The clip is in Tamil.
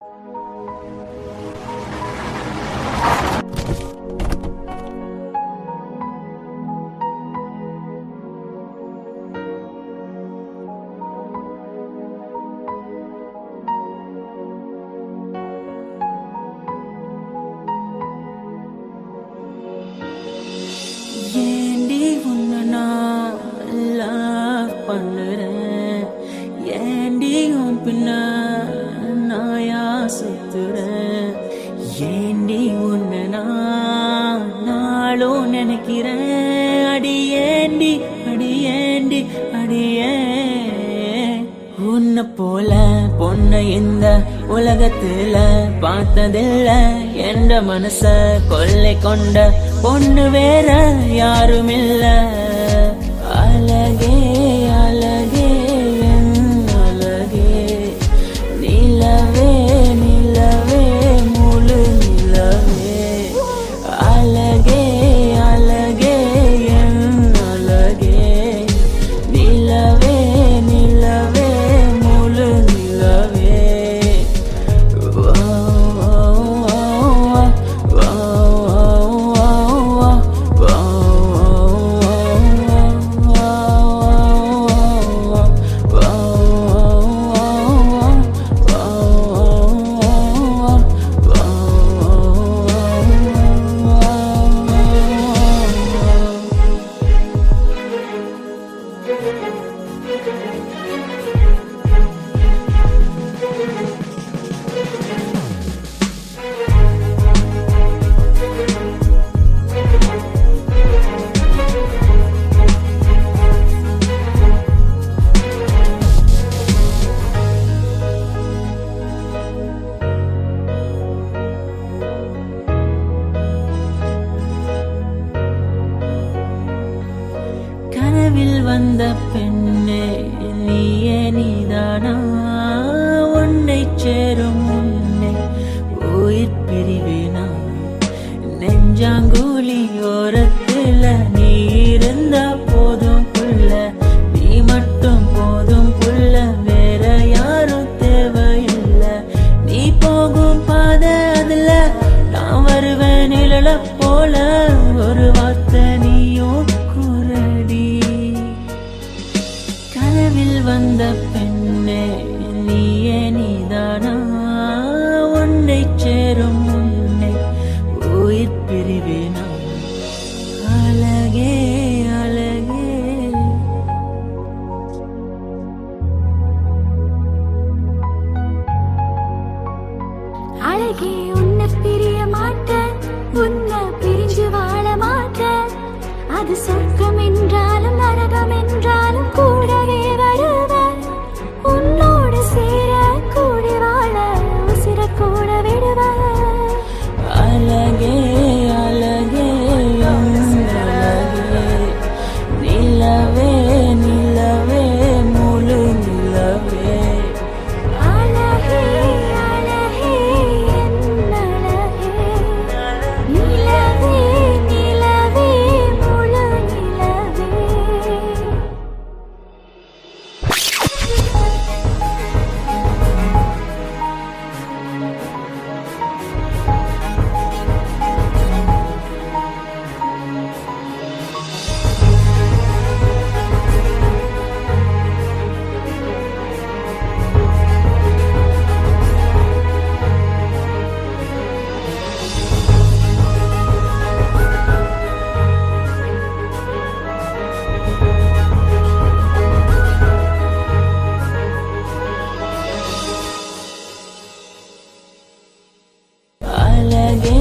ஏண்டி உன்னை நான் லவ் பண்ணுறேன், ஏண்டி உன் பின்ன நாயா சுத்துறேன், ஏண்டி உன்னை நான் நாளும் நினைக்கிறேன், அடியேண்டி அடியேண்டி அடியே. உன்னை போல பொண்ணை இந்த உலகத்துல பார்த்ததில்ல, என்ற மனச கொள்ளை கொண்ட பொண்ணு வேற யாரும் இல்ல. அழகே அழகே என் அழகே, நிலவே நிலவே முழு நிலவே. அழகே அழகே என் அழகே, நிலவே நிலவே முழு நிலவே. கனவில் வந்த பெண்ணே நீயே நீதானா, உன்னை சேரும் உன்னை உயிர் பிரிவேனா. நெஞ்சாங்குழி ஓரத்துல நீ இருந்தா போதும் புள்ள, நீ மட்டும் போதும் புள்ள, வேற யாரும் தேவையில்லை. நீ போகும் பாதை அதுல நான் வருவேன் நிழல போல, ஒரு வார்த்தை நீயும் குரடி. கனவில் வந்த பெண்ணே நீயே நீதானா, உன்னை சேரும் உன்னை உயிர் பிரிவேனா. அழகே அழகே அழகே, உன்னை பிரிய மாட்டேன், உன்னை பிரிஞ்சு வாழ மாட்டேன். அது சொர்க்கம் என்றாலும் நரகம் என்றாலும் கூடவே வருவேன். உன்னோடு சேர கூடி வாழ உசிர கூட விடுவேன். அழகே அழகே அழகே, நிலவே நிலவே முழு நிலவே. அழகே அழகே என் அழகே, நிலவே நிலவே முழு நிலவே. அழகே